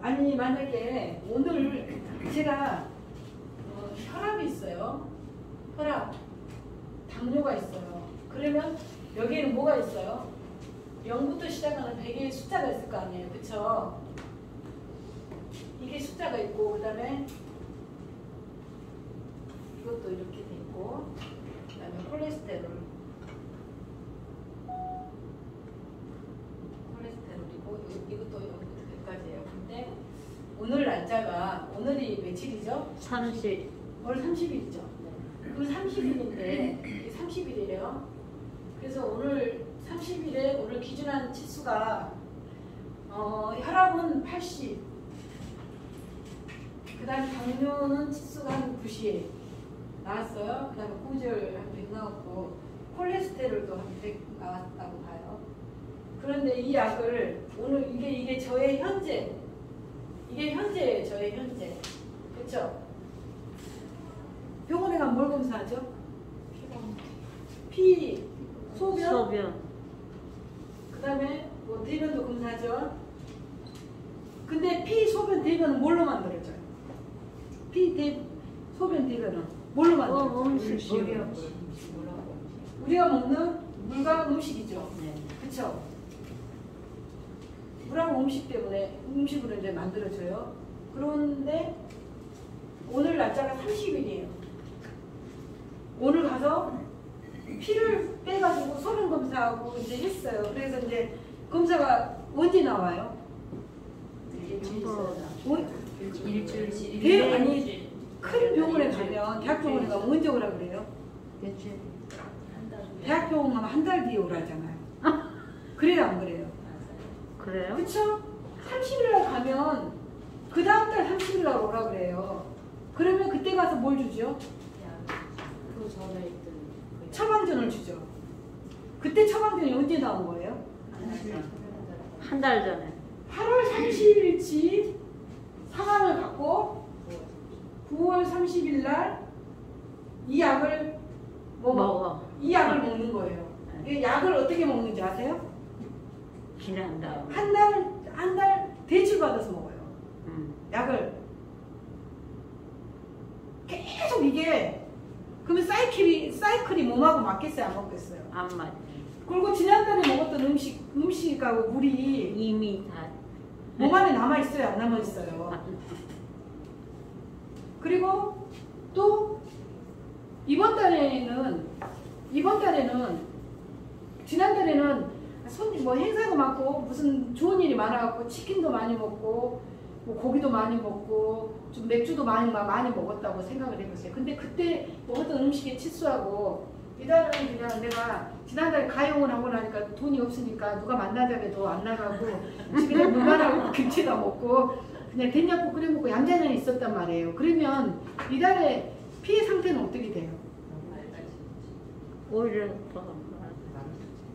아니 만약에 오늘 제가 혈압이 있어요. 혈압, 당뇨가 있어요. 그러면 여기에는 뭐가 있어요? 0부터 시작하는 100개의 숫자가 있을 거 아니에요. 그쵸? 이게 숫자가 있고 그 다음에 이것도 이렇게 돼 있고 그 다음에 콜레스테롤이고 이것도 0부터 100까지예요. 근데 오늘 날짜가 오늘이 며칠이죠? 30. 오늘 30일이죠. 그럼 30일인데 30일이래요. 그래서 오늘 30일에 오늘 기준한 치수가 혈압은 80. 그 다음에 당뇨는 치수가 한 90 나왔어요. 그 다음에 고지혈 한 100 나왔고 콜레스테롤도 한 100 나왔다고 봐요. 그런데 이 약을 오늘 이게 저의 현재 이게 현재예요. 저의 현재. 그렇죠? 병원에 가면 뭘 검사하죠? 피, 소변. 그 다음에 뭐 대변도 검사하죠. 근데 피, 소변, 대변은 뭘로 만들어져요? 피, 소변, 대변은 뭘로 만들어져요? 우리가 먹는 물과 음식이죠. 네. 그쵸? 물하고 음식 때문에 음식으로 이제 만들어져요. 그런데 오늘 날짜가 30일이에요. 오늘 가서 피를 빼가지고 소변 검사하고 이제 했어요. 그래서 이제 검사가 언제 나와요? 일주일. 아니 큰 병원에 가면 대학병원에 가면 언제 오라 그래요? 대학병원 가면 한 달 뒤에 오라잖아요. 그래요 안 그래요? 그래요? 그쵸? 30일날 가면 그 다음 달 30일날 오라 그래요. 그러면 그때 가서 뭘 주죠? 처방전을 주죠. 그때 처방전이 언제 나온 거예요? 한 달 전에. 8월 30일치 상황을 갖고 9월 30일 날 이 약을 먹어. 이 약을 먹는 거예요. 이 약을 어떻게 먹는지 아세요? 지난 다음. 한 달 대출 받아서 먹어요. 약을 계속 이게 그러면 사이클이 몸하고 맞겠어요? 안 맞겠어요? 안 맞아. 그리고 지난달에 먹었던 음식하고 물이 이미 다 몸 안에 남아있어요? 안 남아있어요? 그리고 또 이번 달에는 지난달에는 뭐 행사가 많고 무슨 좋은 일이 많아갖고 치킨도 많이 먹고 뭐 고기도 많이 먹고 좀 맥주도 많이 먹었다고 생각을 해보세요. 근데 그때 먹었던 음식의 치수하고 이달은 그냥 내가 지난달에 가용을 하고 나니까 돈이 없으니까 누가 만나자고 해도 안 나가고 그냥 물만 하고 김치다 먹고 그냥 된장국 끓여 먹고 얌전히 있었단 말이에요. 그러면 이달에 피해 상태는 어떻게 돼요? 오히려 더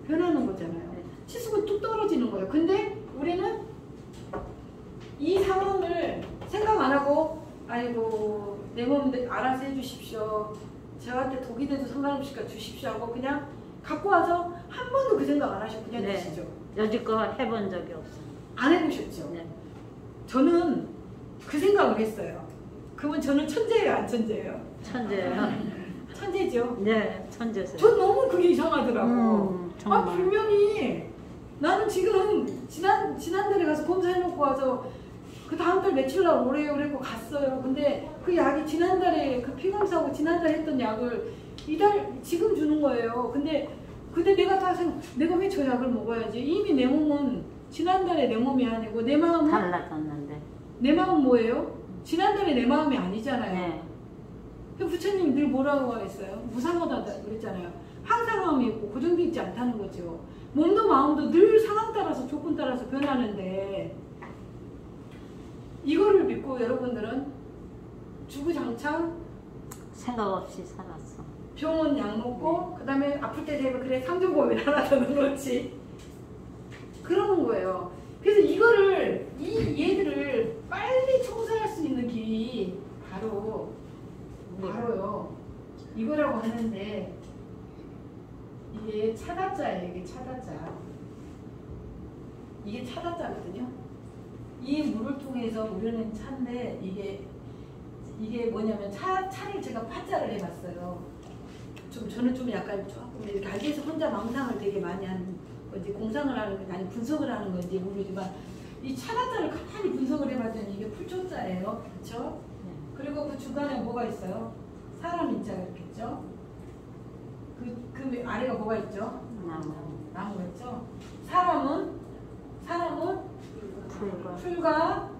변하는 거잖아요. 치수가 뚝 떨어지는 거예요. 근데 우리는 이 상황을 생각 안 하고 아이고 내 몸 알아서 해주십시오. 저한테 독이 돼도 상관없으니까 주십시오 하고 그냥 갖고 와서 한 번도 그 생각 안 하시고 그냥 드시죠. 여지껏 해본 적이 없어요. 안 해보셨죠? 네. 저는 그 생각을 했어요. 그러면 저는 천재예요, 안 천재예요? 천재예요. 천재죠? 네, 천재세요. 전 너무 그게 이상하더라고. 정말. 분명히 나는 지금 지난달에 가서 검사해놓고 와서 그 다음 달 며칠 날 오래요 그랬고 갔어요. 근데 그 약이 지난달에 그 피검사하고 지난달에 했던 약을 이달 지금 주는 거예요. 근데 내가 다 내가 왜 저 약을 먹어야지? 이미 내 몸은 지난달에 내 몸이 아니고 내 마음은 달라졌는데. 내 마음은 뭐예요? 지난달에 내 마음이 아니잖아요. 네. 그 부처님 늘 뭐라고 했어요? 무상하다 그랬잖아요. 항상 마음이 있고 고정되어 있지 않다는 거죠. 몸도 마음도 늘 상황 따라서 조건 따라서 변하는데 이거를 믿고 여러분들은 주구장창 생각 없이 살았어. 병원 약 먹고 그 다음에 아플 때 되면 그래 상조보험이 하나 더 넣었지 그러는 거예요. 그래서 이거를 얘들을 빨리 청소할 수 있는 길이 바로요 이거라고 하는데 이게 차다자예요. 이게 차다자. 이게 차다자거든요. 이 물을 통해서 우려낸 차인데 이게 뭐냐면 차를 제가 파자를 해봤어요. 저는 좀 약간 조금 이렇게 알게서 혼자 망상을 되게 많이 하는 건지 공상을 하는 건지 아니 분석을 하는 건지 모르지만 이 차가자를 가만히 분석을 해봤더니 이게 풀초자예요. 그렇죠? 그리고 그 중간에 뭐가 있어요? 사람 인자가 있겠죠? 그 아래가 뭐가 있죠? 나무가 있죠? 사람은 풀과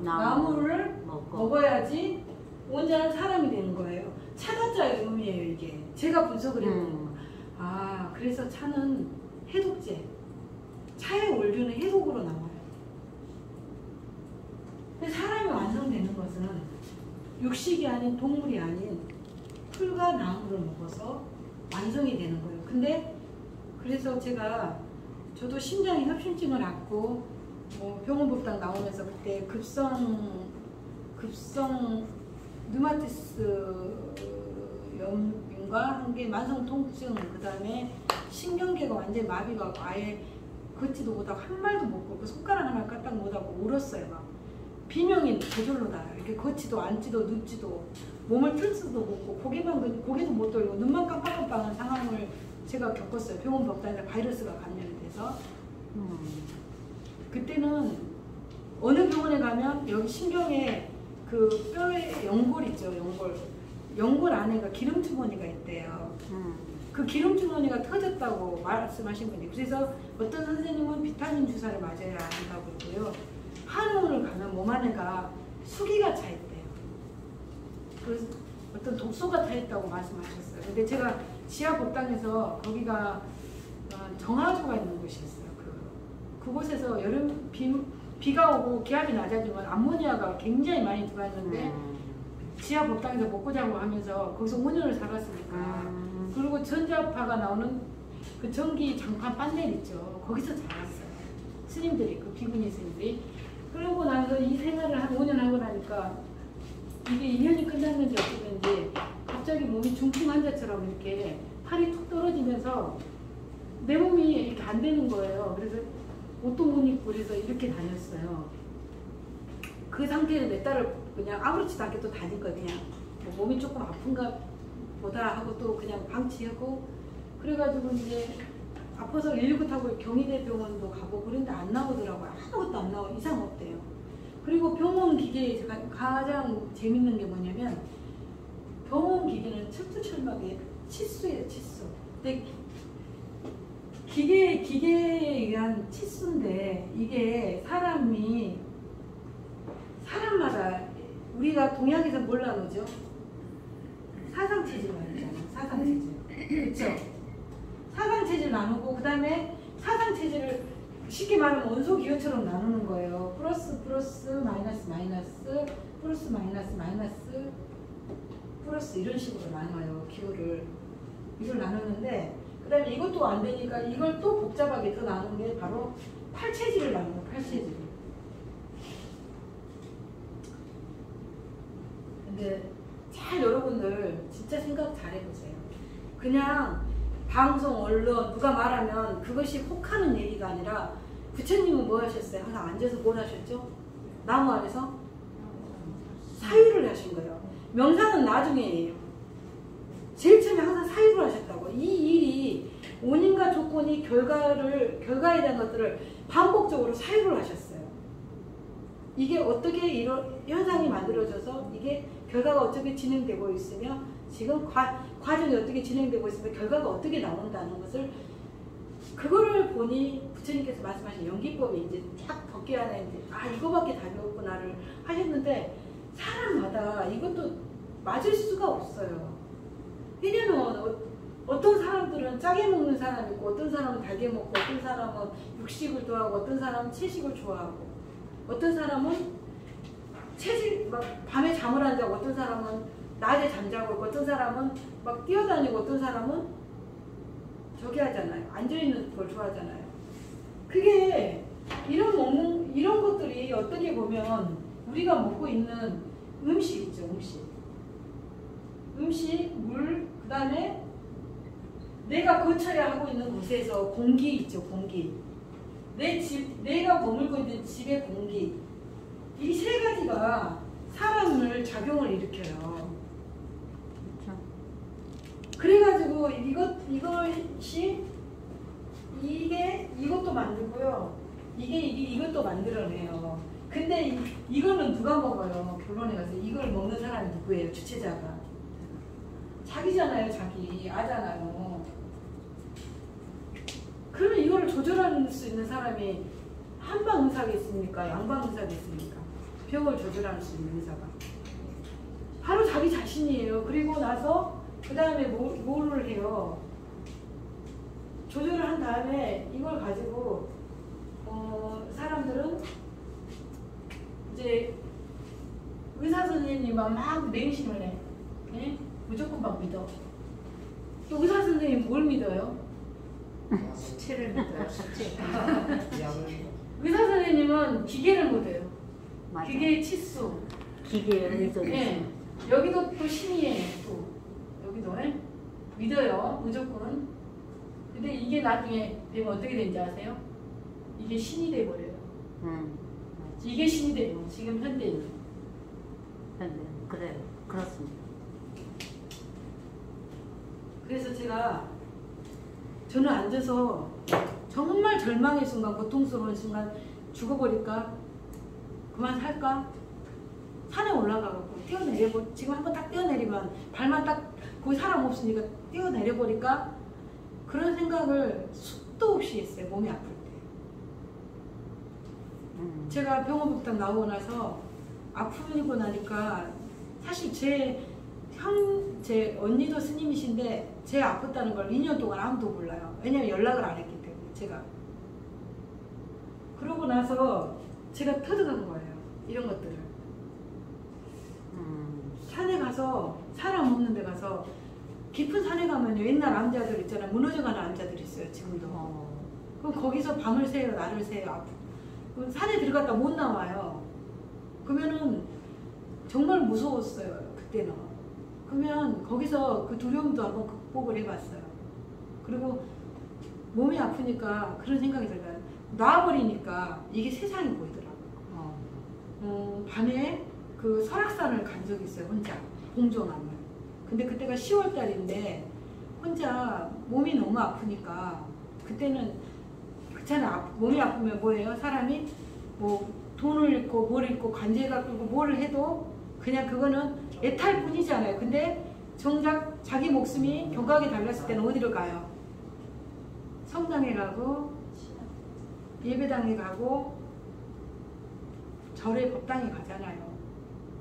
나무를 먹어야지 온전한 사람이 되는 거예요. 차가자의 의미예요, 이게. 제가 분석을 해보는 거. 아, 그래서 차는 해독제. 차의 원료는 해독으로 나와요. 근데 사람이 완성되는 것은 육식이 아닌 동물이 아닌 풀과 나무를 먹어서 완성이 되는 거예요. 근데 그래서 저도 심장에 협심증을 앓고 뭐 병원복당 나오면서 그때 급성 류마티스 염증과 한게 만성 통증, 그 다음에 신경계가 완전히 마비가 가고 아예 걷지도 못하고 한 말도 못 걷고 손가락 하나 까딱 못하고 울었어요. 막 비명이 저절로 나요. 이렇게 걷지도 앉지도 눕지도 몸을 틀 수도 없고 고개도 못 돌리고 눈만 깜빡깜빡한 상황을 제가 겪었어요. 병원 복당에서 바이러스가 감염이 돼서. 그때는 어느 병원에 가면 여기 신경에 그 뼈에 연골 있죠. 연골 안에가 기름 주머니가 있대요. 그 기름 주머니가 터졌다고 말씀하신 분이. 그래서 어떤 선생님은 비타민 주사를 맞아야 한다고 그러고요. 한의원을 가면 몸 안에가 수기가 차 있대요. 그래서 어떤 독소가 차 있다고 말씀하셨어요. 근데 제가 지하 복당에서 거기가 정화조가 있는 곳이었어요. 그곳에서 여름 비가 오고 기압이 낮아지면 암모니아가 굉장히 많이 들어왔는데 지하 복당에서 먹고 자고 하면서 거기서 5년을 살았으니까 그리고 전자파가 나오는 그 전기 장판 판넬 있죠. 거기서 자랐어요. 스님들이, 그 비구니 스님들이. 그러고 나서 이 생활을 한 5년 하고 나니까 이게 2년이 끝났는지 어쩌든지 갑자기 몸이 중풍 환자처럼 이렇게 팔이 툭 떨어지면서 내 몸이 이렇게 안 되는 거예요. 그래서 옷도 못 입고 그래서 이렇게 다녔어요. 그 상태에서 몇 달을 그냥 아무렇지도 않게 또 다닐 거예요. 그냥 뭐 몸이 조금 아픈가 보다 하고 또 그냥 방치하고 그래가지고 이제 아파서 119 타고 경희대 병원도 가고 그런데 안 나오더라고요. 아무것도 안 나오고 이상 없대요. 그리고 병원 기계에 가장 재밌는 게 뭐냐면 병원 기계는 철두철미하게 치수예요, 치수. 근데 기계에 의한 치수인데 이게 사람마다 우리가 동양에서 뭘 나누죠? 사상체질 나누잖아요. 사상체질. 그렇죠? 사상체질 나누고 그 다음에 사상체질을 쉽게 말하면 원소기호처럼 나누는 거예요. 플러스 마이너스 플러스 마이너스 플러스 이런 식으로 나눠요. 기호를. 이걸 나누는데 그 다음에 이것도 안 되니까 이걸 또 복잡하게 더 나누는 게 바로 팔체질을 나누는 거예요. 팔체질. 근데 잘 여러분들 진짜 생각 잘 해보세요. 그냥 방송, 언론 누가 말하면 그것이 혹하는 얘기가 아니라 부처님은 뭐 하셨어요? 항상 앉아서 뭘 하셨죠? 나무 아래서 사유를 하신 거예요. 명상은 나중에예요. 제일 처음에 항상 사유를 하셨다고. 이 일이 원인과 조건이 결과에 대한 것들을 반복적으로 사유를 하셨어요. 이게 어떻게 이런 현상이 만들어져서 이게 결과가 어떻게 진행되고 있으며 지금 과정이 어떻게 진행되고 있으며 결과가 어떻게 나온다는 것을 그거를 보니 부처님께서 말씀하신 연기법이 이제 딱 덮개 안에 이제 이거밖에 답이 없구나를 하셨는데 사람마다 이것도 맞을 수가 없어요. 왜냐면 어떤 사람들은 짜게 먹는 사람이 있고 어떤 사람은 달게 먹고 어떤 사람은 육식을 좋아하고 어떤 사람은 채식을 좋아하고 어떤 사람은 막 밤에 잠을 안 자고 어떤 사람은 낮에 잠자고 어떤 사람은 막 뛰어다니고 어떤 사람은 저기 하잖아요. 앉아있는 걸 좋아하잖아요. 그게 이런 것들이 어떻게 보면 우리가 먹고 있는 음식 있죠. 음식, 물, 그 다음에 내가 거쳐야 하고 있는 곳에서 공기 있죠. 공기. 내가 머물고 있는 집의 공기. 이 세 가지가 사람을 작용을 일으켜요. 그렇죠. 그래가지고 이것이 이것도 만들고요. 이것도 만들어내요. 근데 이거는 누가 먹어요? 결론에 가서 이걸 먹는 사람이 누구예요? 주체자가. 자기잖아요, 자기. 아잖아요. 그러면 이거를 조절할 수 있는 사람이 한방 의사겠습니까? 양방 의사겠습니까? 병을 조절할 수 있는 의사가. 바로 자기 자신이에요. 그리고 나서 그 다음에 뭐를 해요? 조절을 한 다음에 이걸 가지고 사람들은 이제 의사 선생님만 막 맹신을 해. 예? 무조건 막 믿어. 또 의사 선생님 뭘 믿어요? 수치를 믿어요. 수치. 의사 선생님은 기계를 믿어요. 맞아. 기계의 치수. 기계를 믿어요. 예. 여기도 또 신이에요. 또 여기도 예? 믿어요. 무조건. 근데 이게 나중에 되면 어떻게 되는지 아세요? 이게 신이 돼버려요. 이게 신이 돼요. 지금 현대인은. 네, 그래요. 그렇습니다. 그래서 저는 앉아서 정말 절망의 순간, 고통스러운 순간 죽어버릴까? 그만 살까? 산에 올라가고 뛰어내려고 지금 한번 딱 뛰어내리면 발만 딱 거기 사람 없으니까 뛰어내려버릴까? 그런 생각을 수도 없이 했어요. 몸이 아플 때. 제가 병원부터 나오고 나서 아프고 나니까 사실 제 언니도 스님이신데 제 아팠다는 걸 2년 동안 아무도 몰라요. 왜냐면 연락을 안 했기 때문에 제가. 그러고 나서 제가 터득한 거예요. 이런 것들을. 산에 가서 사람 없는 데 가서 깊은 산에 가면요. 옛날 암자들 있잖아요. 무너져가는 암자들 있어요. 지금도. 그럼 거기서 밤을 새요. 날을 새요. 그럼 산에 들어갔다 못 나와요. 그러면은 정말 무서웠어요. 그때는. 그러면 거기서 그 두려움도 한번 극복을 해봤어요. 그리고 몸이 아프니까 그런 생각이 들어요. 놔버리니까 이게 세상이 보이더라고요. 밤에 그 설악산을 간 적이 있어요. 혼자. 봉정암을. 근데 그때가 10월 달인데 혼자 몸이 너무 아프니까 그때는 그렇잖아요. 몸이 아프면 뭐예요? 사람이 뭐 돈을 잃고 뭘 잃고 관제가 끌고 뭘 해도 그냥 그거는 애탈 뿐이잖아요. 근데 정작 자기 목숨이 경각에 달렸을 때는 어디로 가요? 성당에 가고 예배당에 가고 절에 법당에 가잖아요.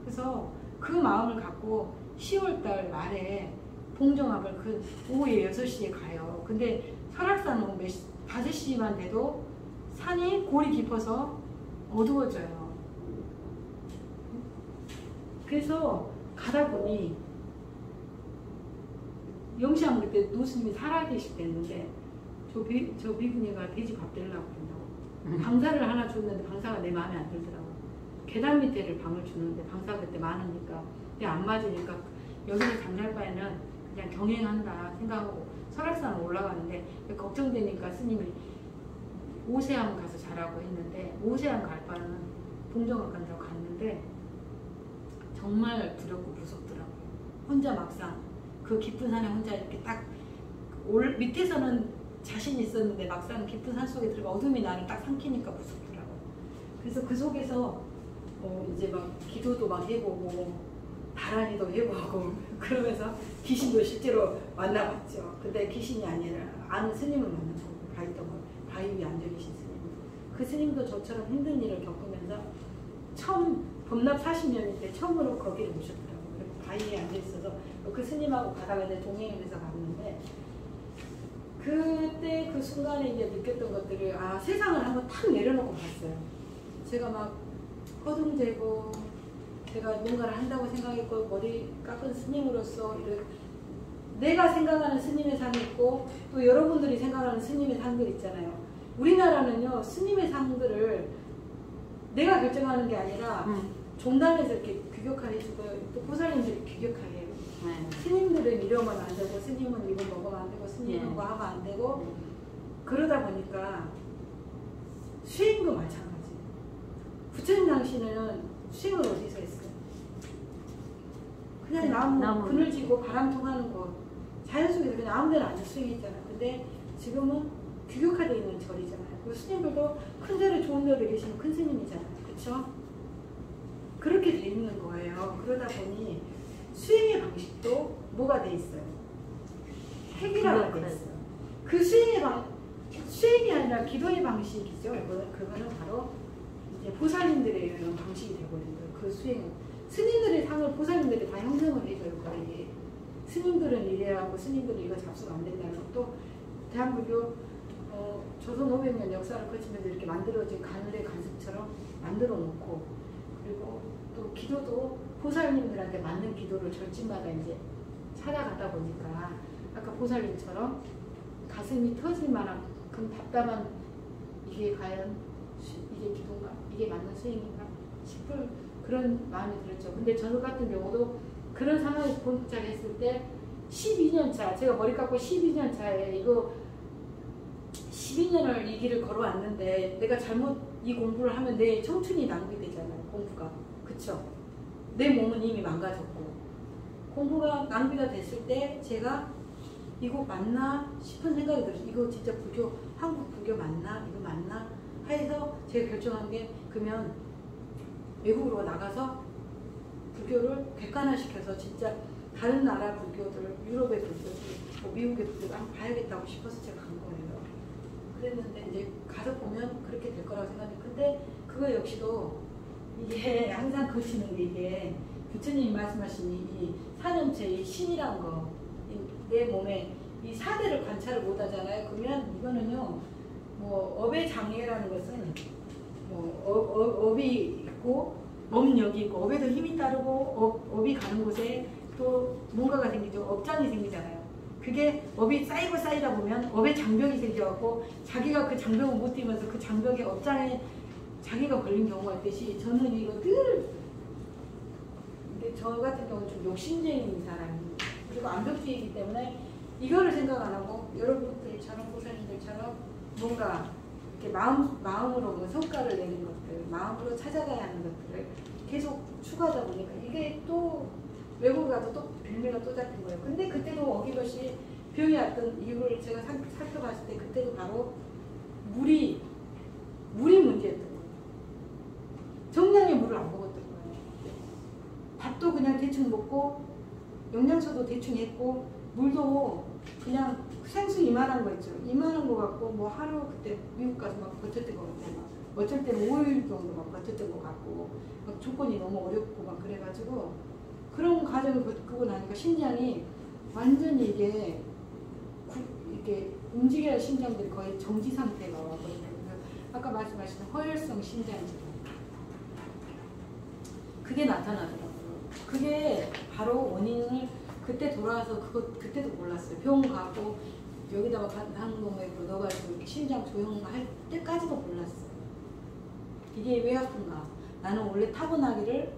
그래서 그 마음을 갖고 10월달 말에 봉정합을 그 오후에 6시에 가요. 근데 설악산은 5시만 돼도 산이 골이 깊어서 어두워져요. 그래서 가다 보니 영시하면 그때 노스님이 살아계실 때였는데 저 비구니가 돼지 밥 되려고 그런다고 방사를 하나 줬는데 방사가 내 마음에 안 들더라고. 계단 밑에를 방을 주는데 방사가 그때 많으니까 근데 안 맞으니까 여기는 장날 바에는 그냥 경행한다 생각하고 설악산을 올라가는데 걱정되니까 스님이 오세암 가서 자라고 했는데 오세암 갈 바는 봉정암 간다고 갔는데 정말 두렵고 무섭더라고요. 혼자 막상 그 깊은 산에 혼자 이렇게 딱 밑에서는 자신이 있었는데 막상 깊은 산 속에 들어가 어둠이 나를 딱 삼키니까 무섭더라고요. 그래서 그 속에서 이제 막 기도도 막 해보고 다란이도 해보고 그러면서 귀신도 실제로 만나봤죠. 근데 귀신이 아니라 아는 스님을 만나고 바위 위에 앉아 계신 스님. 그 스님도 저처럼 힘든 일을 겪으면서 처음 범납 40년일 때 처음으로 거기를 오셨더라고요. 그리고 바위에 앉아 있어서 그 스님하고 가다가 이제 동행해서 갔는데 그때 그 순간에 이제 느꼈던 것들을 세상을 한번 탁 내려놓고 봤어요. 제가 막 허둥대고 제가 뭔가를 한다고 생각했고 머리 깎은 스님으로서 내가 생각하는 스님의 삶이 있고 또 여러분들이 생각하는 스님의 삶들 있잖아요. 우리나라는요 스님의 삶들을 내가 결정하는 게 아니라 종단에서 이렇게 규격화해주고 또 보살님들이 규격화해요. 스님들은 이러면 안 되고 스님은 이거 먹으면 안 되고 스님은 뭐 하면 안 되고 그러다 보니까 수행도 마찬가지. 부처님 당시에는 수행을 어디서 했어요? 그냥 나무 그늘지고 바람 통하는 곳 자연 속에서 그냥 아무 데나 앉아 수행했잖아요. 근데 지금은 규격화되어 있는 절이잖아요. 그리고 스님들도 큰 절에 좋은 절에 계시면 큰 스님이잖아요. 그렇죠? 그렇게 돼 있는 거예요. 그러다 보니 수행의 방식도 뭐가 돼 있어요? 핵이라고 돼 있어요. 그 수행이 아니라 기도의 방식이죠. 그거는 바로 이제 보살님들의 이런 방식이 되거든요. 그 수행은 스님들의 상을 보살님들이 다 형성을 해줘요. 거의 스님들은 이래야 하고 스님들은 이거 잡수면 안 된다는 것도 대한불교 조선 500년 역사를 거치면서 이렇게 만들어진 가늘의 간섭처럼 만들어 놓고, 그리고 또 기도도 보살님들한테 맞는 기도를 절집마다 이제 찾아가다 보니까 아까 보살님처럼 가슴이 터질 만큼 답답한, 이게 과연 이게 기도인가? 이게 맞는 수행인가? 싶을 그런 마음이 들었죠. 근데 저 같은 경우도 그런 상황에 도착했을 때 12년 차, 제가 머리 깎고 12년 차에 이거 12년을 이 길을 걸어왔는데 내가 잘못 이 공부를 하면 내 청춘이 낭비되잖아요. 공부가. 그쵸? 내 몸은 이미 망가졌고 공부가 낭비가 됐을 때 제가 이거 맞나 싶은 생각이 들었어요. 이거 진짜 불교, 한국 불교 맞나? 이거 맞나? 해서 제가 결정한 게, 그러면 외국으로 나가서 불교를 객관화시켜서 진짜 다른 나라 불교들, 유럽의 불교들, 뭐 미국의 불교를 한번 봐야겠다고 싶어서 제가 간 거예요. 그랬는데 이제 가서 보면 그렇게 될 거라고 생각해요. 근데 그거 역시도 이게 항상 거치는 게, 이게 부처님이 말씀하신 이 사념체, 이 신이란 거, 내 몸에 이 사대를 관찰을 못 하잖아요. 그러면 이거는요, 뭐 업의 장애라는 것은 뭐 업이 있고 업력이 있고, 업에도 힘이 따르고 업이 가는 곳에 또 뭔가가 생기죠. 업장이 생기잖아요. 그게 업이 쌓이고 쌓이다 보면 업의 장벽이 생겨갖고 자기가 그 장벽을 못 뛰면서 그 장벽의 업장에 자기가 걸린 경우가 있듯이, 저는 이거 늘, 근데 저 같은 경우는 좀 욕심쟁이인 사람이에요. 그리고 암벽주의이기 때문에 이거를 생각 안 하고 여러분들처럼 보살님들처럼 뭔가 이렇게 마음으로 뭐 성과를 내는 것들, 마음으로 찾아가야 하는 것들을 계속 추구하다 보니까 이게 또 외국 가도 또 빌미가 또 잡힌 거예요. 근데 그때도 어김없이 병이 왔던 이유를 제가 살펴봤을 때 그때도 바로 물이 문제였던 거예요. 정량의 물을 안 먹었던 거예요. 밥도 그냥 대충 먹고 영양소도 대충 했고 물도 그냥 생수 이만한 거 있죠. 이만한 거 갖고 뭐 하루 그때 미국 가서 막 버텼던 거 같아요. 어쩔 때는 5일 정도 막 버텼던 거 같고 막 조건이 너무 어렵고 막 그래가지고 그런 과정을 겪고 나니까 심장이 완전히 이게 이렇게 움직여야 할 심장들이 거의 정지 상태가 와버리는 거예요. 아까 말씀하신 허혈성 심장질환, 그게 나타나더라고요. 그게 바로 원인을 그때 돌아와서 그때도 몰랐어요. 병원 가고 여기다가 방광맥으로 넣어가지고 이렇게 심장 조용할 때까지도 몰랐어요. 이게 왜 아픈가? 나는 원래 타고나기를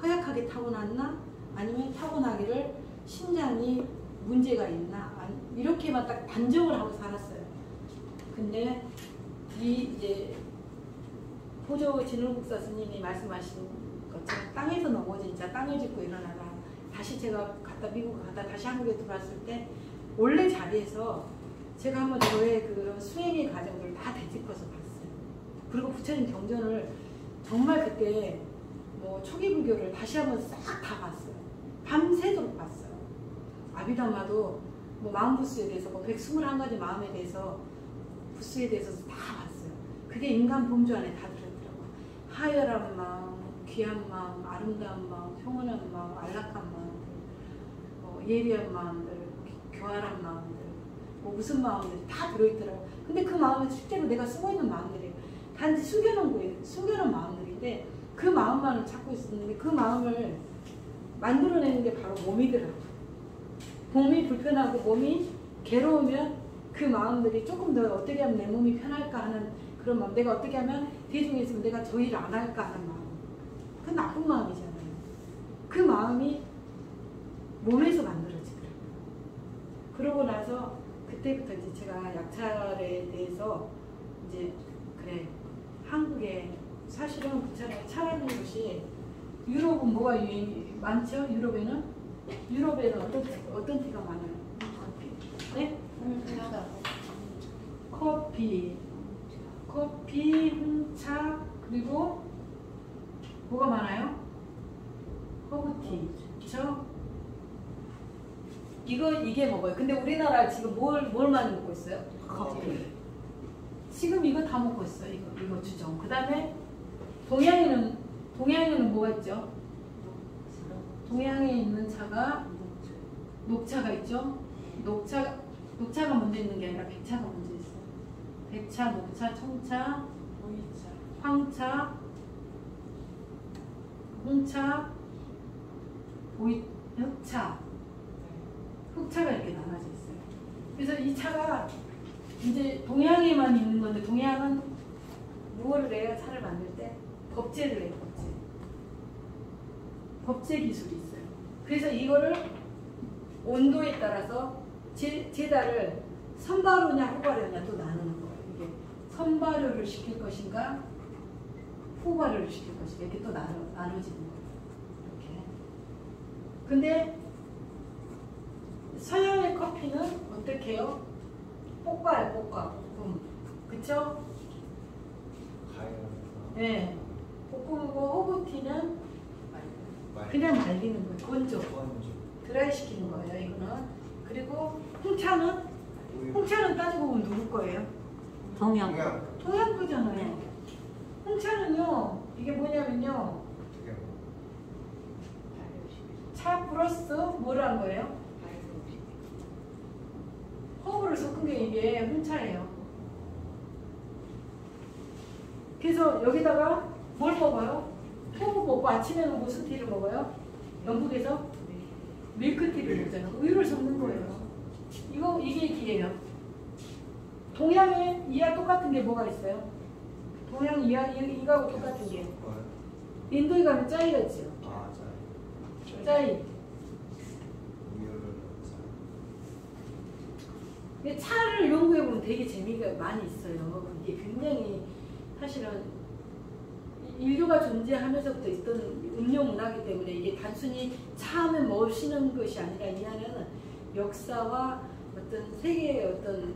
허약하게 타고났나? 아니면 타고나기를 심장이 문제가 있나? 이렇게만 딱 단정을 하고 살았어요. 근데 이제 포조 진울국사 스님이 말씀하신 것처럼 땅에서 넘어진 자 땅을 짚고 일어나라. 다시 제가 미국 갔다 다시 한국에 들어왔을 때 원래 자리에서 제가 한번 저의 그런 수행의 과정들을 다 되짚어서 봤어요. 그리고 부처님 경전을 정말 그때 뭐 초기 불교를 다시 한번 싹 다 봤어요. 밤새도록 봤어요. 아비담마도 뭐 마음 부스에 대해서 뭐 121가지 마음에 대해서 부스에 대해서 다 봤어요. 그게 인간 범주 안에 다 들어있더라고요. 하열한 마음, 귀한 마음, 아름다운 마음, 평온한 마음, 안락한 마음들, 예리한 마음들, 교활한 마음들, 뭐 무슨 마음들이 다 들어있더라고요. 근데 그 마음은 실제로 내가 쓰고 있는 마음들이에요. 단지 숨겨놓은 거예요. 숨겨놓은 마음들인데 그 마음만을 찾고 있었는데 그 마음을 만들어내는 게 바로 몸이더라고요. 몸이 불편하고 몸이 괴로우면 그 마음들이 조금 더 어떻게 하면 내 몸이 편할까 하는 그런 마음, 내가 어떻게 하면 대중에 있으면 내가 저 일을 안 할까 하는 마음, 그 나쁜 마음이잖아요. 그 마음이 몸에서 만들어지더라고요. 그러고 나서 그때부터 이제 제가 약찰에 대해서 이제 그래 한국에 사실은 그렇잖아요. 차라는 것이 유럽은 뭐가 많죠? 유럽에는 어떤 티가 많아요? 커피. 네? 커피, 홍차, 그리고 뭐가 많아요? 허브티. 그렇죠? 이게 먹어요. 근데 우리나라 지금 뭘 많이 먹고 있어요? 커피. 지금 이거 다 먹고 있어요. 이거 주종. 그 다음에 동양에는 뭐가 있죠? 동양에 있는 차가 녹차가 있죠? 녹차가 먼저 있는 게 아니라 백차가 먼저 있어요. 백차, 녹차, 청차, 황차, 홍차, 흑차가 이렇게 나눠져 있어요. 그래서 이 차가 이제 동양에만 있는 건데, 동양은 무엇을 해요? 차를 만들 때 법제를 해요. 법제 기술이 있어요. 그래서 이거를 온도에 따라서 제다를 선발효냐 후발효냐 또 나누는 거예요. 이게 선발효를 시킬 것인가 후발효를 시킬 것인가 이렇게 또 나눠지는 거예요. 이렇게. 근데 서양의 커피는 어떻게 해요? 볶아요, 볶음. 그쵸? 네. 볶음이고 홍보티는 그냥 말리는 거예요. 건조. 드라이 시키는 거예요, 이거는. 그리고 홍차는 따지고 보면 누구 거예요? 동양. 동양 거잖아요. 홍차는요, 이게 뭐냐면요. 차 플러스 뭐를 한 거예요? 허브를 섞은 게 이게 홍차예요. 그래서 여기다가 뭘 먹어요? 허브 먹고 아침에는 무슨 티를 먹어요? 영국에서 밀크티를 먹잖아요. 우유를 섞는 거예요. 이게 기예요. 동양에 이와 똑같은 게 뭐가 있어요? 동양 이거하고 똑같은 게 인도에 가면 짜이가 있죠. 짜이. 근데 차를 연구해보면 되게 재미가 많이 있어요. 이게 굉장히 사실은 인류가 존재하면서부터 있던 음료 문화이기 때문에 이게 단순히 차하면 마시는 것이 아니라 이 안에는 역사와 어떤 세계의 어떤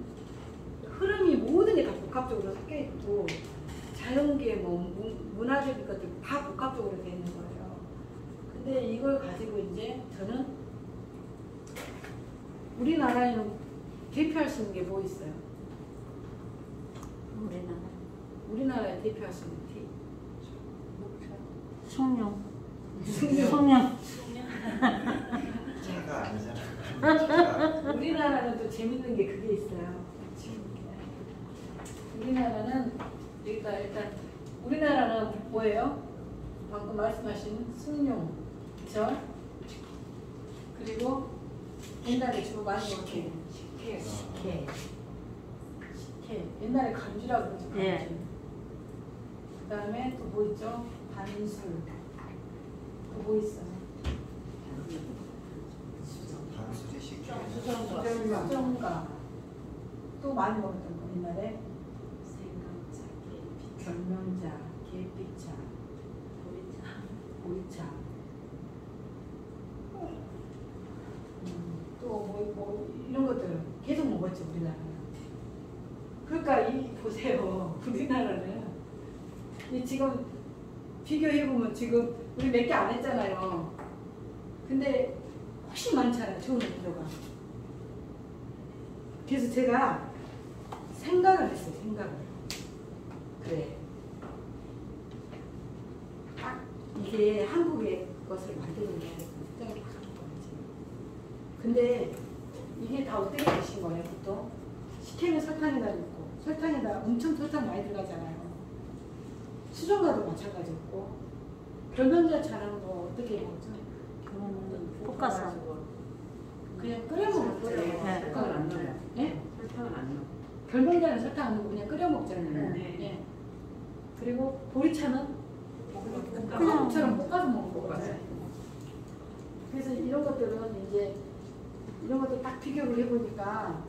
흐름이 모든 게 다 복합적으로 섞여 있고 자연계 문화적인 것들 다 복합적으로 되어 있는 거예요. 근데 이걸 가지고 이제 저는 우리나라에는 대표할 수 있는 게 뭐 있어요? 우리나라에 대표할 수 있는 티? 숭늉. 차가 아니잖아. 우리나라는 또 재밌는 게 그게 있어요. 우리나라는 일단 우리나라는 뭐예요? 방금 말씀하신 숭늉, 그쵸? 그리고 옛날에 주로 많이 먹었던 식혜. 옛날에 간주라고 그러죠. 간주. 예. 그 다음에 또 뭐 있죠? 반술. 또 뭐 있어요? 단술이 시켜. 수정가. 또 많이 먹었던 거 옛날에 결명자, 계피차, 보리차. 또 뭐 이런 것들 계속 먹었죠 우리나라는. 그러니까 보세요. 우리나라는 지금 비교해보면 지금 우리 몇 개 안 했잖아요. 근데 훨씬 많잖아요. 좋은 음료가. 그래서 제가 생각을 했어요. 그래. 딱 이게 한국의 것을 만드는 게 생각이 딱 거지. 근데 이게 다 어떻게 되신 거예요? 보통 식혜는 설탕에다 넣고 설탕에다 엄청 설탕 많이 들어가잖아요. 수정과도 마찬가지였고 결명자 차는 거 어떻게 먹죠? 볶아서. 그냥 끓여 먹었어요. 네. 설탕을 안 넣어요. 네? 설탕을 안 넣어. 결명자는 설탕 안 넣고 그냥 끓여 먹잖아요. 네. 예. 그리고 보리차는 그냥 한국처럼 볶아서 먹는 거예요. 그래서 이런 것들은 이제 이런 것도 딱 비교를 해보니까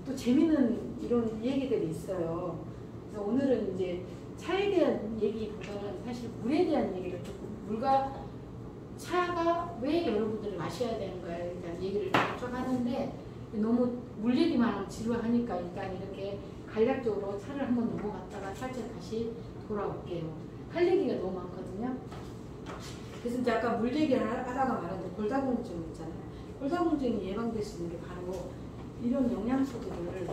또 재밌는 이런 얘기들이 있어요. 그래서 오늘은 이제 차에 대한 얘기보다는 사실 물에 대한 얘기를 조금 물과 차가 왜 여러분들이 마셔야 되는가에 대한 얘기를 좀 하는데 너무 물 얘기만 하면 지루하니까 일단 이렇게 간략적으로 차를 한번 넘어갔다가 살짝 다시 돌아올게요. 할 얘기가 너무 많거든요. 그래서 이제 아까 물 얘기를 하다가 말하는데 골다공증 있잖아요. 골다공증이 예방될 수 있는 게 바로 이런 영양소들을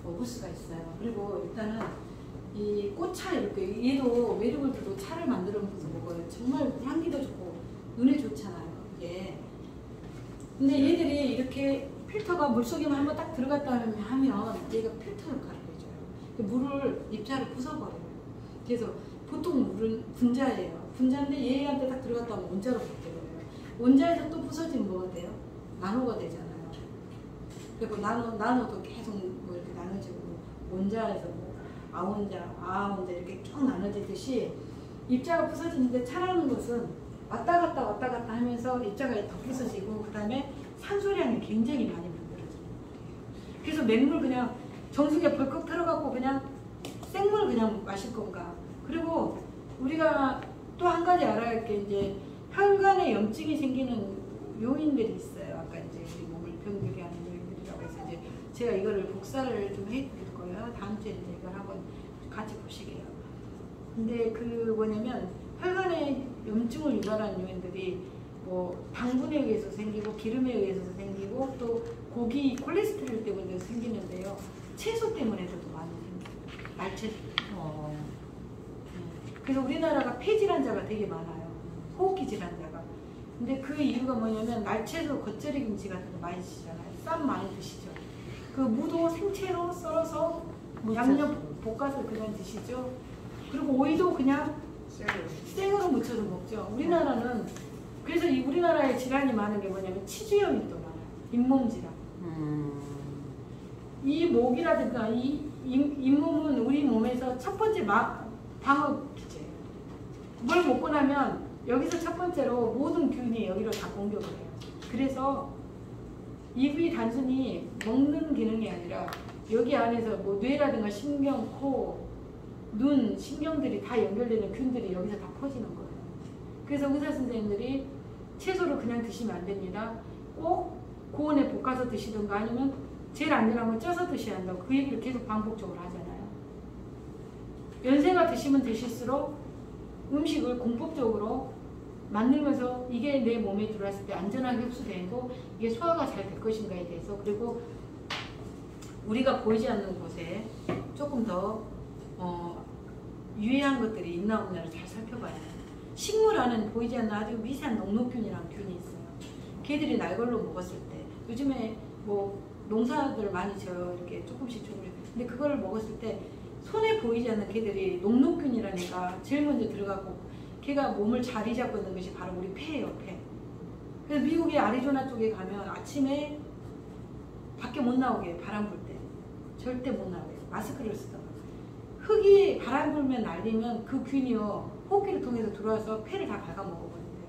먹을 수가 있어요. 그리고 일단은 이 꽃차 이렇게 얘도 메리골드도 차를 만들어서 먹어요. 정말 향기도 좋고 눈에 좋잖아요. 이게. 근데 얘들이 이렇게 필터가 물속에만 한번 딱 들어갔다 하면 얘가 필터 역할을 해줘요. 물을 입자로 부숴버려요. 그래서 보통 물은 분자예요. 분자인데 얘한테 딱 들어갔다 하면 원자로 바뀌어버려요. 원자에서 또 부서지면 뭐가 돼요? 나노가 되잖아요. 그리고 나노도 계속 뭐 이렇게 나눠지고 원자에서 뭐 아원자, 아원자 이렇게 쭉 나눠지듯이 입자가 부서지는데 차라는 것은 왔다 갔다 하면서 입자가 더 부서지고 그 다음에 산소량이 굉장히 많이 만들어져요. 그래서 맹물 그냥 정수기에 벌컥 틀어갖고 그냥 생물 그냥 마실 건가. 그리고 우리가 또 한 가지 알아야 할 게 이제 혈관에 염증이 생기는 요인들이 있어요. 아까 이제 우리 몸을 병들게 하는 요인들이라고 해서 이제 제가 이거를 복사를 좀 해드릴 거예요. 다음 주에 이제 이걸 한번 같이 보시게요. 근데 그 뭐냐면 혈관에 염증을 유발하는 요인들이 뭐 당분에 의해서 생기고 기름에 의해서 생기고 또 고기 콜레스테롤 때문에 생기는데요. 채소 때문에도 많이 생겨요. 날채소. 그래서 우리나라가 폐질환자가 되게 많아요. 호흡기 질환자가. 근데 그 이유가 뭐냐면 날채소 겉절이 김치 같은 거 많이 드시잖아요. 쌈 많이 드시죠. 그 무도 생채로 썰어서 양념 볶아서 그냥 드시죠. 그리고 오이도 그냥 생으로 무쳐서 먹죠. 우리나라는 그래서 이 우리나라에 질환이 많은 게 뭐냐면 치주염이 또 많아요. 잇몸 질환. 이 목이라든가 이 잇몸은 우리 몸에서 첫 번째 방어 기제예요. 뭘 먹고 나면 여기서 첫 번째로 모든 균이 여기로 다 공격을 해요. 그래서 입이 단순히 먹는 기능이 아니라 여기 안에서 뭐 뇌라든가 신경, 코, 눈, 신경들이 다 연결되는 균들이 여기서 다 퍼지는 거예요. 그래서 의사 선생님들이 채소를 그냥 드시면 안 됩니다. 꼭 고온에 볶아서 드시든가 아니면 제일 안전한 건 쪄서 드셔야 한다고 그 얘기를 계속 반복적으로 하잖아요. 연세가 드시면 드실수록 음식을 공법적으로 만들면서 이게 내 몸에 들어왔을 때 안전하게 흡수되고 이게 소화가 잘 될 것인가에 대해서 그리고 우리가 보이지 않는 곳에 조금 더 유해한 것들이 있나 없나를 잘 살펴봐야 해요. 식물 안에는 보이지 않는 아주 미세한 녹록균이라는 균이 있어요. 걔들이 날걸로 먹었을 때 요즘에 뭐 농사들 많이 져요. 이렇게 조금씩 근데 그걸 먹었을 때 손에 보이지 않는 걔들이 녹록균이라는 애가 제일 먼저 들어가고 걔가 몸을 자리 잡고 있는 것이 바로 우리 폐예요. 폐. 그래서 미국의 아리조나 쪽에 가면 아침에 밖에 못 나오게 해요. 바람 불 때. 절대 못 나오게 해요. 마스크를 쓰다가. 흙이 바람 불면 날리면 그 균이요. 호흡기를 통해서 들어와서 폐를 다 갉아먹어버린대요.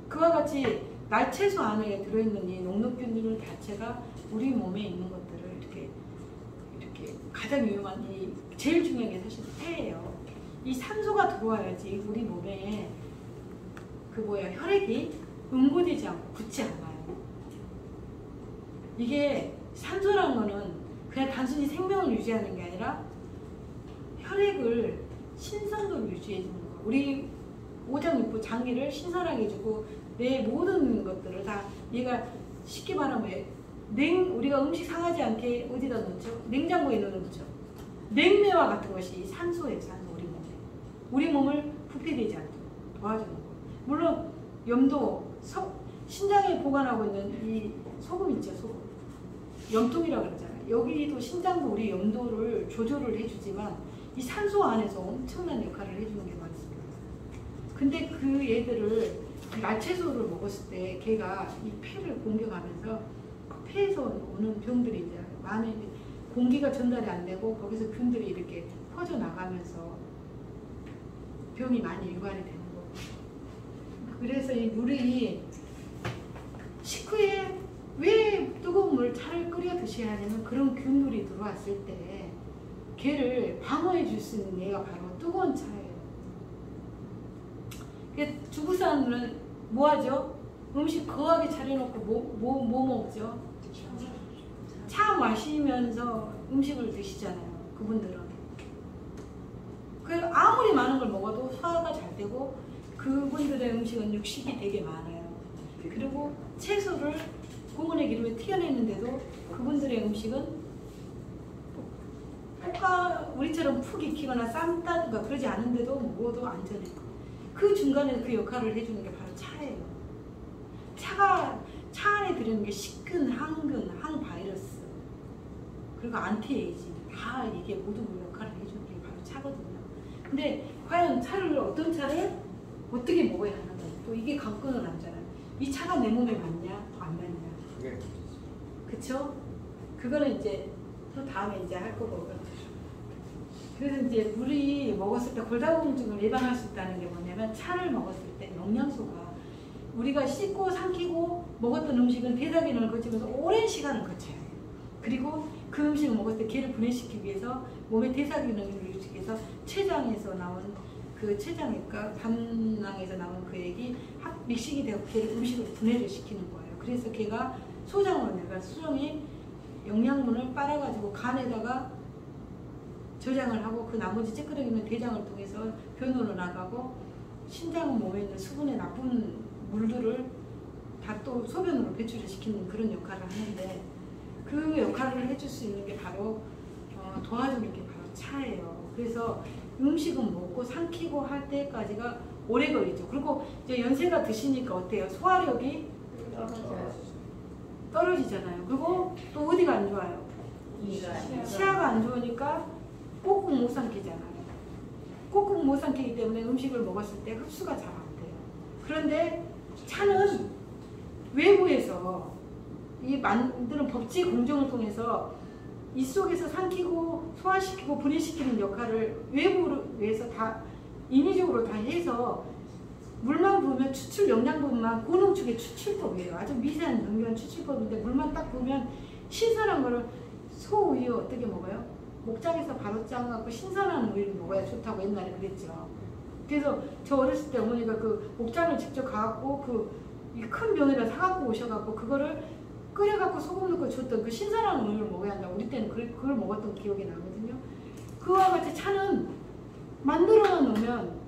그와 같이 날채소 안에 들어있는 이 녹록균들 자체가 우리 몸에 있는 것들을 이렇게 가장 위험한 이 제일 중요한 게 사실 폐예요. 이 산소가 들어와야지 우리 몸에 혈액이 응고되지 않고 굳지 않아요. 이게 산소라는 거는 그냥 단순히 생명을 유지하는 게 아니라 혈액을 신선도를 유지해 주는 거. 우리 오장육부 장기를 신선하게 해주고 내 모든 것들을 다 얘가 쉽게 말하면 우리가 음식 상하지 않게 어디다 넣죠? 냉장고에 넣어놓죠. 냉매와 같은 것이 산소예요. 산소 우리 몸에. 우리 몸을 부패되지 않도록 도와주는 거. 물론 염도, 신장에 보관하고 있는 이 소금 있죠. 소금. 염통이라고 그러잖아요. 여기도 신장도 우리 염도를 조절을 해주지만 이 산소 안에서 엄청난 역할을 해주는 게 많습니다. 근데 그 얘들을 날채소를 먹었을 때 걔가 이 폐를 공격하면서 폐에서 오는 병들이 이제 많이 공기가 전달이 안 되고 거기서 균들이 이렇게 퍼져 나가면서 병이 많이 유발이 되는 거예요. 그래서 이 물이 식후에 왜 뜨거운 물 차를 끓여 드셔야 하냐면 그런 균들이 들어왔을 때 걔를 방어해 줄 수 있는 얘가 바로 뜨거운 차예요. 중국 사람들은 뭐 하죠? 음식 거하게 차려놓고 뭐 먹죠? 차 마시면서 음식을 드시잖아요. 그분들은. 아무리 많은 걸 먹어도 소화가 잘 되고 그분들의 음식은 육식이 되게 많아요. 그리고 채소를 고문의 기름에 튀겨내는데도 그분들의 음식은 우리처럼 푹 익히거나 삶다든가 그러지 않은데도 먹어도 안전해요. 그 중간에 그 역할을 해주는 게 바로 차예요. 차 안에 들어있는 게 식근, 항균, 항바이러스 그리고 안티에이징 다 이게 모두 역할을 해주는 게 바로 차거든요. 근데 과연 차를 어떤 차를 어떻게 먹어야 하는가 또 이게 관건은 남잖아요. 이 차가 내 몸에 맞냐 안 맞냐. 그쵸? 그거는 이제 또 다음에 이제 할 거고. 그래서 이제 물이 먹었을 때 골다공증을 예방할 수 있다는 게 뭐냐면 차를 먹었을 때 영양소가 우리가 씻고 삼키고 먹었던 음식은 대사기능을 거치면서 오랜 시간을 거쳐야 해요. 그리고 그 음식을 먹었을 때 걔를 분해시키기 위해서 몸의 대사기능을 유지하기 위해서 췌장에서 나온 그 췌장액과 담낭에서 나온 그 액이 믹싱이 되고 걔를 음식을 분해를 시키는 거예요. 그래서 걔가 소장으로 내가 수정이 영양분을 빨아가지고 간에다가 저장을 하고 그 나머지 찌끄러기는 대장을 통해서 변으로 나가고 신장 몸에 있는 수분의 나쁜 물들을 다 또 소변으로 배출을 시키는 그런 역할을 하는데 그 역할을 해줄 수 있는 게 바로 도와주는 게 바로 차예요. 그래서 음식은 먹고 삼키고 할 때까지가 오래 걸리죠. 그리고 이제 연세가 드시니까 어때요? 소화력이 떨어지잖아요. 그리고 또 어디가 안 좋아요? 치아가 안 좋으니까 꼭꼭 못 삼키잖아요. 꼭꼭 못 삼키기 때문에 음식을 먹었을 때 흡수가 잘 안 돼요. 그런데 차는 외부에서 이 만드는 법칙 공정을 통해서 이 속에서 삼키고 소화시키고 분해시키는 역할을 외부에서 다 인위적으로 다 해서 물만 부으면 추출 영양분만 고농축의 추출법이에요. 아주 미세한 정교한 추출법인데 물만 딱 부으면 신선한 거를 소우유 어떻게 먹어요? 목장에서 바로 짜갖고 신선한 우유를 먹어야 좋다고 옛날에 그랬죠. 그래서 저 어렸을 때 어머니가 그 목장을 직접 가갖고 그 큰 병에다 사갖고 오셔갖고 그거를 끓여갖고 소금 넣고 줬던 그 신선한 우유를 먹어야 한다고 우리 때는 그걸 먹었던 기억이 나거든요. 그와 같이 차는 만들어 놓으면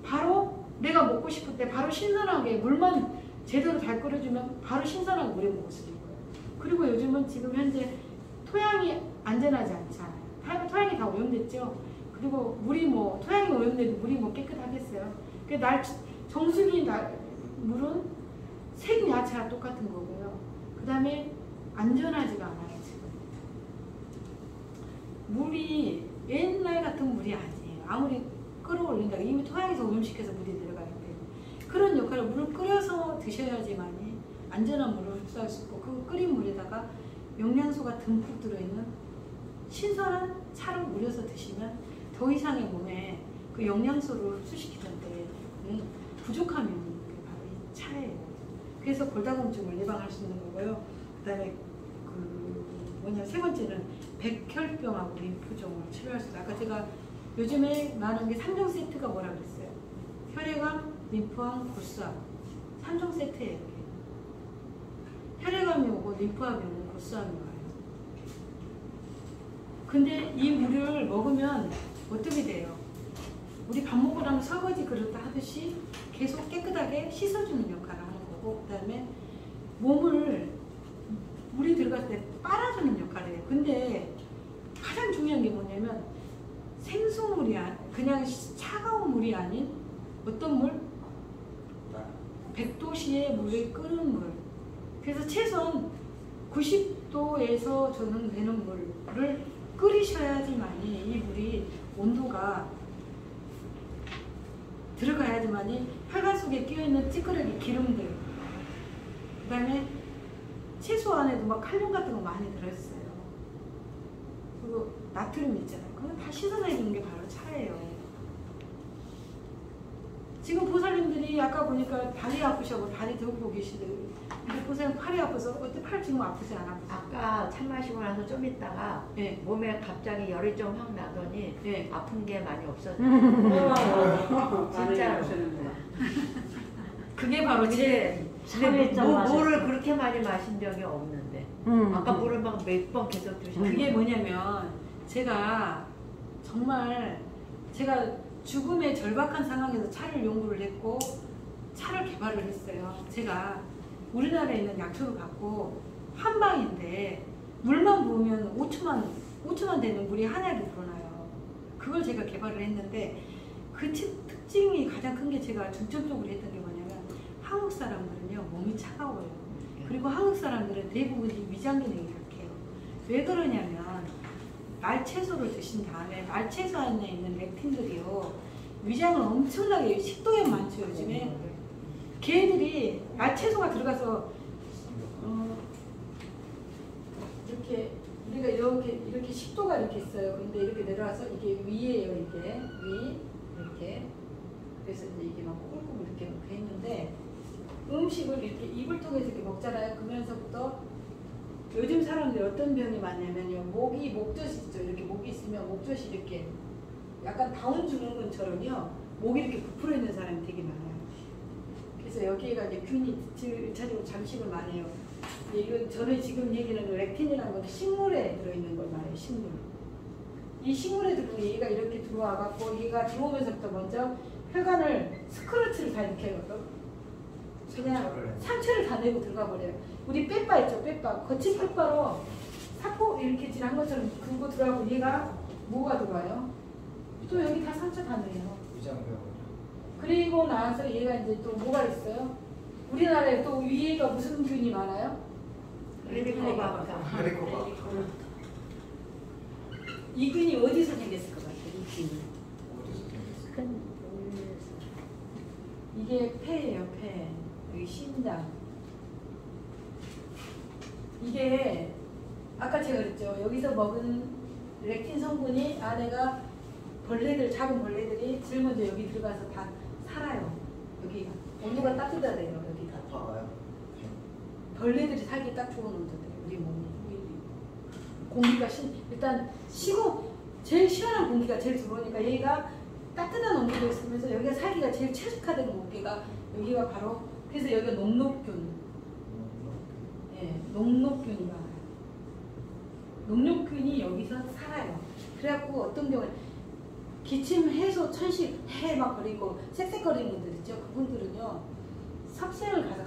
바로 내가 먹고 싶을 때 바로 신선하게 물만 제대로 잘 끓여주면 바로 신선하게 물에 먹을 수 있는 거예요. 그리고 요즘은 지금 현재 토양이 안전하지 않잖아요. 토양이 다 오염됐죠. 그리고 물이 토양이 오염돼도 물이 깨끗하겠어요. 정수기 물은 생야채와 똑같은 거고요. 그 다음에 안전하지가 않아요. 지금 물이 옛날 같은 물이 아니에요. 아무리 끌어올린다고 이미 토양에서 오염시켜서 물이 들어가기 때문에 그런 역할을 물을 끓여서 드셔야지만이 안전한 물을 흡수할 수 있고 그 끓인 물에다가 영양소가 듬뿍 들어있는 신선한 차를 우려서 드시면 더 이상의 몸에 그 영양소를 흡수시키는데 부족함이 있는 게 바로 이 차예요. 그래서 골다공증을 예방할 수 있는 거고요. 그 다음에 세 번째는 백혈병하고 림프종을 치료할 수 있어요. 아까 제가 요즘에 말한 게 3종 세트가 뭐라 그랬어요? 혈액암, 림프암, 골수암 3종 세트예요. 혈액암이 오고 림프암이 오고 골수암이 와요. 근데 이 물을 먹으면 어떻게 돼요? 우리 밥 먹고 나면 설거지 그릇 하듯이 계속 깨끗하게 씻어주는 역할을 하는 거고 그 다음에 물이 들어갔을 때 빨아주는 역할이에요. 근데 가장 중요한 게 뭐냐면 생수물이 그냥 차가운 물이 아닌 어떤 물? 100도씨의 물을 끓는 물. 그래서 최소한 90도에서 저는 되는 물을 끓이셔야지만이 이 물이 온도가 들어가야지만이 혈관 속에 끼어있는 찌끄러기 기름들 그 다음에 채소 안에도 칼륨 같은 거 많이 들어있어요. 그리고 나트륨 있잖아요. 그건 다 씻어내주는 게 바로 차예요. 지금 보살님들이 아까 보니까 다리 아프셔고 다리 들고 계시대. 근데 보살님 팔이 아파서 어때 팔 지금 아프지 않아? 아까 차 마시고 나서 좀 있다가 네. 몸에 갑자기 열이 좀 확 나더니 네. 아픈 게 많이 없어졌어요. 진짜로. 그게 바로 제 근데 참 물을 맛있어. 그렇게 많이 마신 적이 없는데 아까 물을 막 몇 번 계속 드셨어요. 그게 뭐냐면 제가 정말 제가 죽음의 절박한 상황에서 차를 연구를 했고 차를 개발을 했어요. 제가 우리나라에 있는 약초를 갖고 한 방인데 물만 부으면 5초만 되는 물이 하나로 불어나요. 그걸 제가 개발을 했는데 그 특징이 가장 큰 게 제가 중점적으로 했던 게 뭐냐면 한국 사람들은요 몸이 차가워요. 그리고 한국 사람들은 대부분이 위장 기능이 약해요. 왜 그러냐면 말채소를 드신 다음에 말채소 안에 있는 렉틴들이요 위장을 엄청나게 식도염 많죠 요즘에. 걔들이 말채소가 들어가서 이렇게 우리가 이렇게 식도가 이렇게 있어요. 근데 이렇게 내려와서 이게 위에요. 이게 위 이렇게. 그래서 이제 이게 막 꿀꿀 이렇게 돼 있는데 음식을 이렇게 입을 통해서 이렇게 먹잖아요. 그러면서부터 요즘 사람들이 어떤 병이 많냐면요. 목젖이 있죠. 이렇게 목이 있으면 목젖이 이렇게 약간 다운 증후군처럼요. 목이 이렇게 부풀어 있는 사람이 되게 많아요. 그래서 여기가 이제 균이 1차적으로 잠식을 많이 해요. 이건 저는 지금 얘기하는 렉틴이라는 건 식물에 들어있는 걸 말해요. 식물. 이 식물에 들어오면 얘가 이렇게 들어와갖고 얘가 들어오면서부터 먼저 혈관을 스크러치를 다 이렇게 해요. 그냥 상처를 다 내고 들어가 버려요. 우리 빼빠 있죠, 빼빠. 거친 빼빠로 사포 이렇게 지난 것처럼 긁고 들어가고 얘가 뭐가 들어와요? 또 여기 다 상처 다 내요. 위장병. 그리고 나서 얘가 이제 또 뭐가 있어요? 우리나라에 또 위에가 무슨 균이 많아요? 헬리코박터. 헬리코박터. 이 균이 어디서 생겼을 것 같아요? 이 균이. 어디서 생겼어요? 큰 이게 폐예요, 폐. 여기 심장. 이게 아까 제가 그랬죠. 여기서 먹은 렉틴 성분이 안에가 벌레들, 작은 벌레들이 제일 먼저 여기 들어가서 다 살아요. 여기가 온도가 따뜻해야 돼요. 여기가. 아파가요? 벌레들이 살기 딱 좋은 온도돼요. 우리 몸이. 공기가 일단 제일 시원한 공기가 제일 들어오니까 얘가 따뜻한 온도에 있으면서 여기가 살기가 제일 최적화된 공기가 여기가 바로 그래서 여기가 녹록균. 예, 녹록균이 많아요. 녹록균이 여기서 살아요. 그래갖고 어떤 경우에 기침 해소 천식 해 막 거리고 쌕쌕거리는 분들 있죠. 그분들은요 섭생을 가서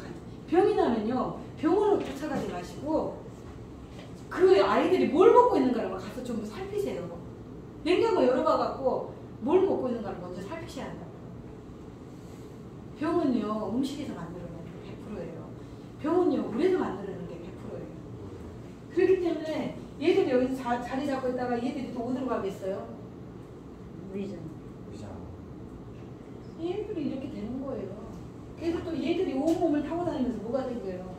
병이 나면요 병원으로 쫓아가지 마시고 그 아이들이 뭘 먹고 있는가를 가서 좀 살피세요. 냉장고 열어봐갖고 뭘 먹고 있는가를 먼저 살피셔야 한다. 병은요 음식에서 만들어내는 게 100%예요. 병은요 물에서 만들어내는 게 100%예요. 그렇기 때문에 얘들이 여기서 자리 잡고 있다가 얘들이 또 어디로 가겠어요? 위장. 위장. 얘들이 이렇게 되는 거예요. 그래서 또 얘들이 온몸을 타고 다니면서 뭐가 생겨요?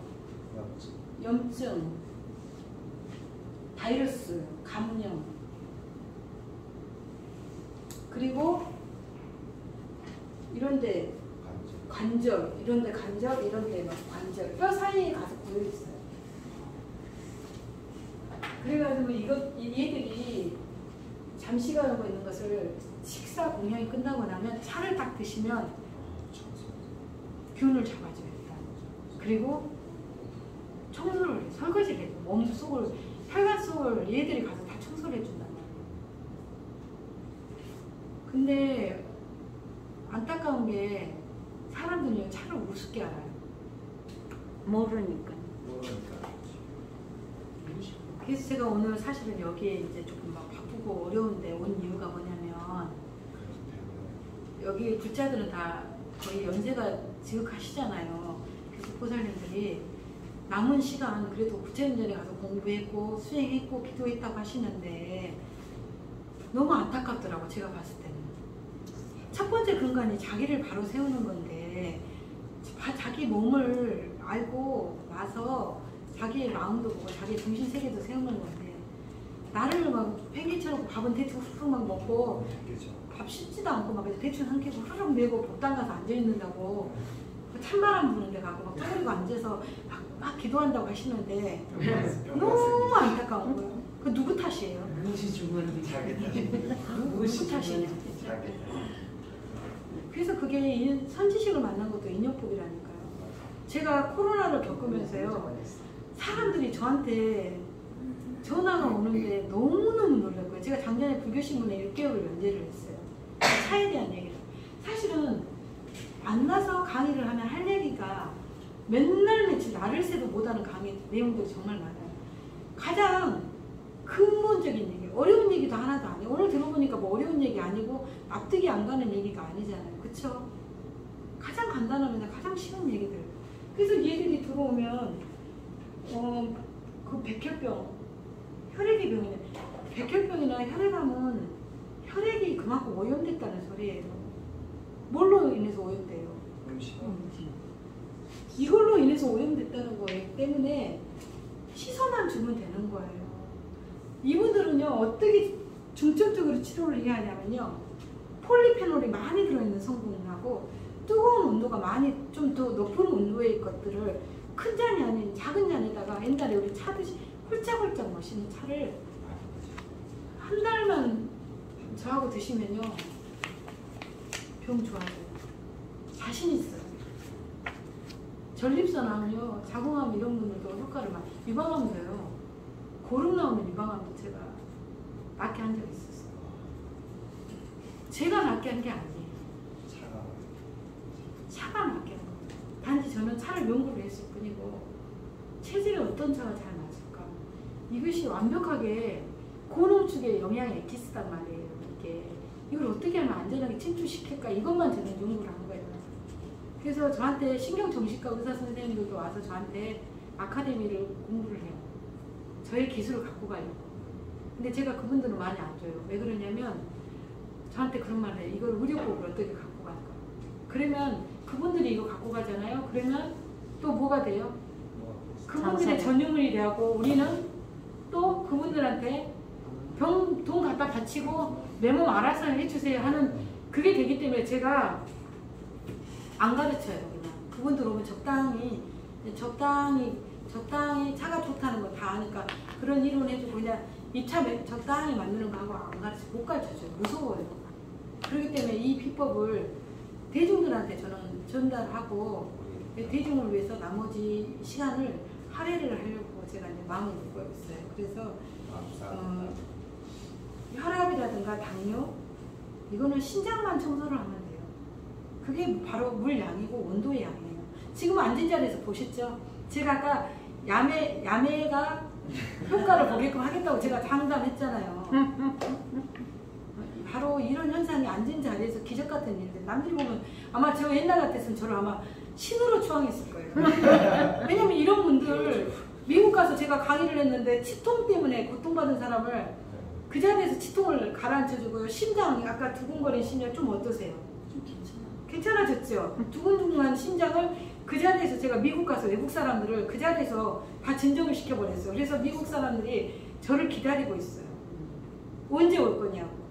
염증, 바이러스, 감염, 그리고 이런데 관절, 이런데 관절, 이런데 막 관절, 뼈 사이에 가서 고여 있어요. 그래가지고 얘들이 잠시가고 있는 것을 식사 공양이 끝나고 나면 차를 딱 드시면 균을 잡아줘요. 일단. 그리고 청소를 해, 설거지를 해요. 몸 속을, 혈관 속을 얘들이 가서 다 청소를 해준단 말이에요. 근데 안타까운 게 사람들이 차를 우습게 알아요. 모르니까. 모르니까. 그래서 제가 오늘 사실은 여기에 이제 조금 막 바쁘고 어려운데 온 이유가 뭐냐면 여기 굿자들은 다 거의 연세가 지극하시잖아요. 그래서 보살님들이 남은 시간 그래도 구체연전에 가서 공부했고 수행했고 기도했다고 하시는데 너무 안타깝더라고. 제가 봤을 때는 첫 번째 근간이 자기를 바로 세우는 건데 자기 몸을 알고 나서 자기의 마음도 보고 자기의 정신세계도 세우는 건데 나를 막 팽개쳐놓고 밥은 대충 훅훅 막 먹고 밥 씻지도 않고 막 대충 삼키고 흐르륵 메고 복당 가서 앉아 있는다고 찬바람 부는데 가고 막 쪼그리고 앉아서 막 기도한다고 하시는데 너무 안타까운 거예요. 그 누구 탓이에요? 무엇이 죽었는지 자기 탓이. 누구 탓이에요? 자기 탓. 그래서 그게 선지식을 만난 것도 인연법이라니까요. 제가 코로나를 겪으면서요, 사람들이 저한테 전화가 오는데 너무너무 놀랐고요. 제가 작년에 불교신문에 6개월을 연재를 했어요. 차에 대한 얘기를. 사실은 만나서 강의를 하면 할 얘기가 맨날 며칠 날을 새도 못하는 강의 내용들이 정말 많아요. 가장 근본적인 얘기, 어려운 얘기도 하나도 안 해요. 오늘 들어보니까 뭐 어려운 얘기 아니고 납득이 안 가는 얘기가 아니잖아요. 그쵸? 가장 간단하면서 가장 쉬운 얘기들. 그래서 얘들이 들어오면 그 백혈병, 혈액의 병이네. 백혈병이나 혈액암은 혈액이 그만큼 오염됐다는 소리예요. 뭘로 인해서 오염돼요? 음식. 이걸로 인해서 오염됐다는 거예요. 때문에 씻어만 주면 되는 거예요. 이분들은요, 어떻게 중점적으로 치료를 해야 하냐면요, 폴리페놀이 많이 들어있는 성분하고 뜨거운 온도가 많이 좀 더 높은 온도의 것들을 큰 잔이 아닌 작은 잔에다가 옛날에 우리 차 드시 홀짝홀짝 마시는 차를 한 달만 저하고 드시면요, 병 좋아져요. 자신 있어요. 전립선 암요, 자궁암 이런 분들도 효과를 많이, 유방암도요, 고름 나오는 유방암도 제가 낫게 한 적이 있었어요. 제가 낫게 한 게 아니에요. 차가 낫게 한 거예요. 단지 저는 차를 연구를 했을 뿐이고, 체질에 어떤 차가 잘 맞을까, 이것이 완벽하게 고농축의 영양의 엑기스단 말이에요. 이걸 어떻게 하면 안전하게 침투시킬까, 이것만 저는 연구를 한 거예요. 그래서 저한테 신경정신과 의사 선생님들도 와서 저한테 아카데미를 공부를 해요. 저의 기술을 갖고 가려고. 근데 제가 그분들은 많이 안 줘요. 왜 그러냐면 저한테 그런 말을 해요. 이걸 의료법을 어떻게 갖고 갈까. 그러면 그분들이 이거 갖고 가잖아요. 그러면 또 뭐가 돼요? 그분들의 전유물이 되고, 우리는 또 그분들한테 돈 갖다 바치고 내 몸 알아서 해주세요 하는 그게 되기 때문에 제가 안 가르쳐요. 그냥 그분들 오면 적당히 차가 좋다는 거 다 아니까 그런 이론 해주고 그냥 입차 적당히 만드는 거 하고 안 가르쳐, 못 가르쳐줘요. 무서워요. 그렇기 때문에 이 비법을 대중들한테 저는 전달하고 대중을 위해서 나머지 시간을 할애를 하려고 제가 이제 마음을 먹고 있어요. 그래서 혈압이라든가 당뇨, 이거는 신장만 청소를 하면 돼요. 그게 바로 물 양이고 온도의 양이에요. 지금 앉은 자리에서 보셨죠? 제가 아까 야매가 효과를 보게끔 하겠다고 제가 장담했잖아요. 바로 이런 현상이 앉은 자리에서 기적 같은 일들. 남들이 보면 아마 저 옛날 같았으면 저를 아마 신으로 추앙했을 거예요. 왜냐면 이런 분들 미국 가서 제가 강의를 했는데 치통 때문에 고통받은 사람을 그 자리에서 치통을 가라앉혀주고요. 심장, 아까 두근거린 심장 좀 어떠세요? 좀 괜찮아졌죠? 두근두근한 심장을 그 자리에서 제가 미국 가서 외국 사람들을 그 자리에서 다 진정을 시켜버렸어요. 그래서 미국 사람들이 저를 기다리고 있어요. 언제 올 거냐고.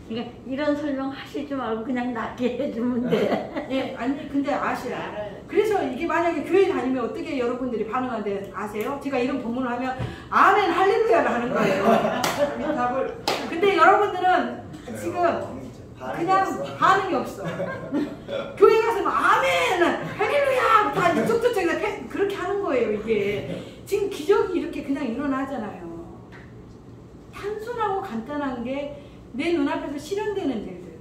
그러니까 이런 설명 하시지 말고 그냥 낫게 해주면 돼. 예, 아니 근데 아시라. 그래서 이게 만약에 교회 다니면 어떻게 여러분들이 반응하는데 아세요? 제가 이런 본문을 하면 아멘 할렐루야를 하는 거예요. 답을. 근데 여러분들은 지금 그냥 반응이 없어. 교회 가서 아멘 할렐루야 다 이쪽 저쪽에서 그렇게 하는 거예요. 이게 지금 기적이 이렇게 그냥 일어나잖아요. 단순하고 간단한 게 내 눈앞에서 실현되는 일들,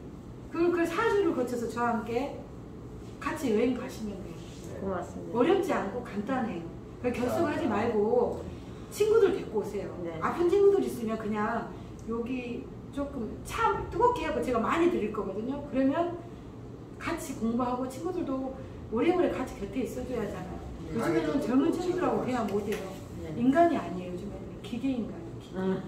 그 사주를 거쳐서 저와 함께 같이 여행 가시면 돼요. 고맙습니다. 어렵지 않고 간단해요. 결석하지 말고 친구들 데리고 오세요. 네. 아픈 친구들 있으면 그냥 여기 조금 차 뜨겁게 하고 제가 많이 드릴 거거든요. 그러면 같이 공부하고 친구들도 오래오래 같이 곁에 있어줘야 하잖아요. 요즘에는 젊은 친구들하고 대화 못해요. 네. 인간이 아니에요. 요즘에는 기계 인간이에요.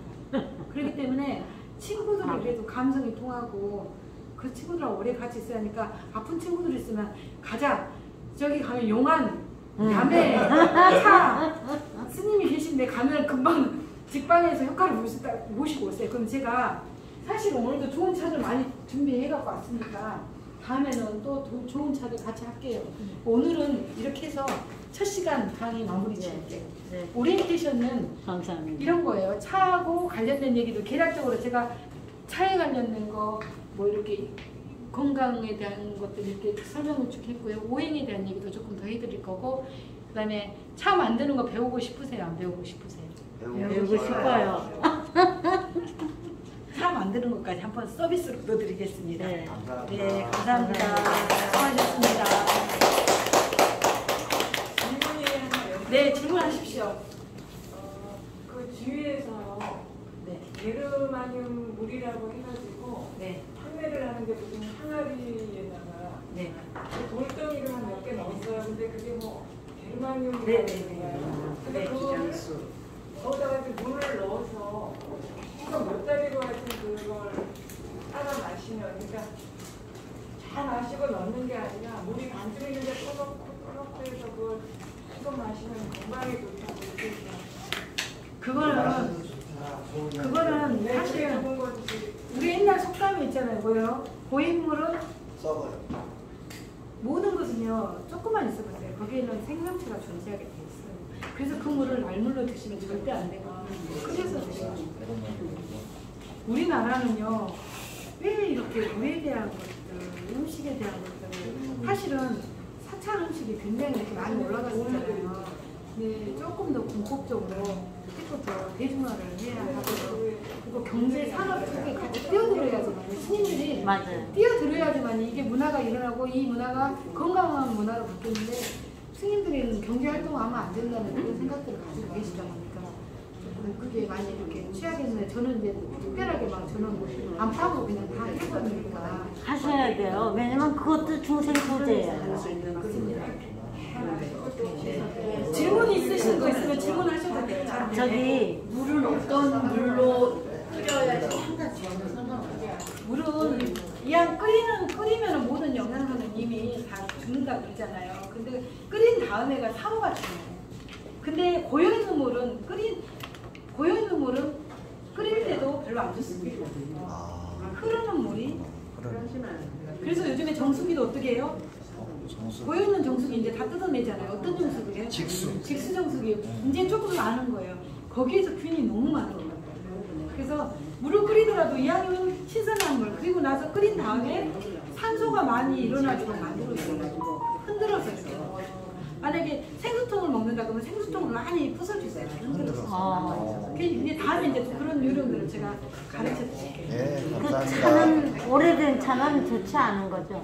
그렇기 때문에 친구들이 그래도 감성이 통하고 그 친구들하고 오래 같이 있어야 하니까 아픈 친구들 있으면 가자. 저기 가면 용안, 야매, 차 스님이 계신데 가면 금방 직방에서 효과를 모시고 오세요. 그럼 제가 사실 오늘도 좋은 차를 많이 준비해 갖고 왔으니까 다음에는 또 좋은 차를 같이 할게요. 오늘은 이렇게 해서 첫 시간 강의 마무리 지을게요. 네. 오리엔테이션은 감사합니다. 이런 거예요. 차하고 관련된 얘기도 개략적으로 제가 차에 관련된 거 뭐 이렇게 건강에 대한 것들 이렇게 설명을 쭉 했고요. 오행에 대한 얘기도 조금 더 해드릴 거고, 그다음에 차 만드는 거 배우고 싶으세요? 안 배우고 싶으세요? 배우고 싶어요. 차 만드는 것까지 한번 서비스로 넣어드리겠습니다. 네. 감사합니다. 네, 감사합니다. 수고하셨습니다. 질문이 하나 여쭤- 네, 질문하십시오. 그 주위에서 네, 게르마늄 물이라고 해가지고 네, 판매를 하는데 무슨 항아리에다가 네. 그 돌덩이를 한 몇 개 넣었어요. 근데 그게 뭐 게르마늄이라고 네, 그러나요? 근데 네. 그거를 거기다가 이렇게 물을 넣어서 이거 몇 달이고 하여튼 그걸 따라 마시면, 그러니까 잘 마시고 넣는 게 아니라 물이 반쯤 있는데 떠놓고 해서 그걸 이거 마시면 건강에 좋다고 이렇게 해서. 그거는 네, 사실 그게 좋은 거지. 우리 옛날 속담이 있잖아요. 뭐요? 고인물은 썩어요. 모든 것은요 조금만 있어보세요. 거기에는 생명체가 존재하게 돼 있어요. 그래서 그 물을 말물로 드시면 절대 안 되고 끓여서 드셔야 돼요. 우리나라는요 왜 이렇게 물에 대한 것들, 음식에 대한 것들, 사실은 사찰 음식이 굉장히 이렇게 많이 올라갔었잖아요. 근데 조금 더 궁극적으로 그리고 더 대중화를 해야 하고요. 그리고 경제 산업 쪽에 같이 뛰어들어야지만 스님들이 맞아요. 뛰어들어야지만 이게 문화가 일어나고 이 문화가 건강한 문화로 바뀌는데 스님들은 경제 활동을 하면 안 된다는 그런 생각들을 가지고 계시다 보니까 조금 그게 많이 이렇게 취하겠는데 저는 이제 특별하게 막 저는 안팎으로 그냥 다 해버리니까 하셔야 돼요. 왜냐면 그것도 중생 소재예요. 그렇습니다. 질문 있으신 거 있으면 질문하셔도 돼요. 저기 물은 어떤 물로 끓여야지 한가지 물은 이왕 끓이면 모든 영양소는 이미 다 죽는다 그러잖아요. 근데 끓인 다음에가 사후가 중요해요. 근데 고여있는 물은 끓일 때도 별로 안 좋습니다. 흐르는 물이. 그래서 요즘에 정수기도 어떻게 해요? 고여있는 정수기 이제 다 뜯어내잖아요. 어떤 정수기예요? 직수 정수기. 이제 조금 아는 거예요. 거기에서 균이 너무 많은 거예요. 그래서 물을 끓이더라도 이왕이면 신선한 물, 그리고 나서 끓인 다음에 산소가 많이 일어나도록 만들어줘가지고 흔들어서 이렇게 먹어요. 만약에 생수통을 먹는다 그러면 생수통을 많이 부숴주세요. 흔들어서. 이제 다음에 이제 그런 요령들을 제가 가르쳐 드릴게요. 네, 그 감사합니다. 차는 오래된 차는 좋지 않은 거죠.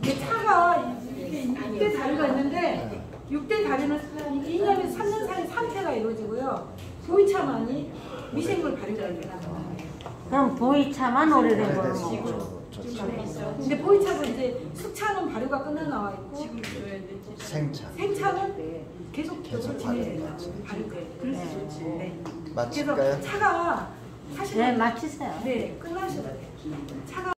이 차가 이렇게 6대 다리가 있는데 6대 다리는 2년에서 3년 사이 3폐가 이루어지고요. 보이차만이 미생물 발효가 일어나요. 그럼 보이차만 오래된 걸로 먹고. 좋죠. 근데 보이차도 이제 숙차는 발효가 끝나 나와 있고 생차. 생차는 계속적으로 진행돼요. 발효돼. 그래서 네. 좋지. 네. 마칠까요? 그래서 차가 사실 네, 마치세요. 네 끝나셔도 돼요. 차가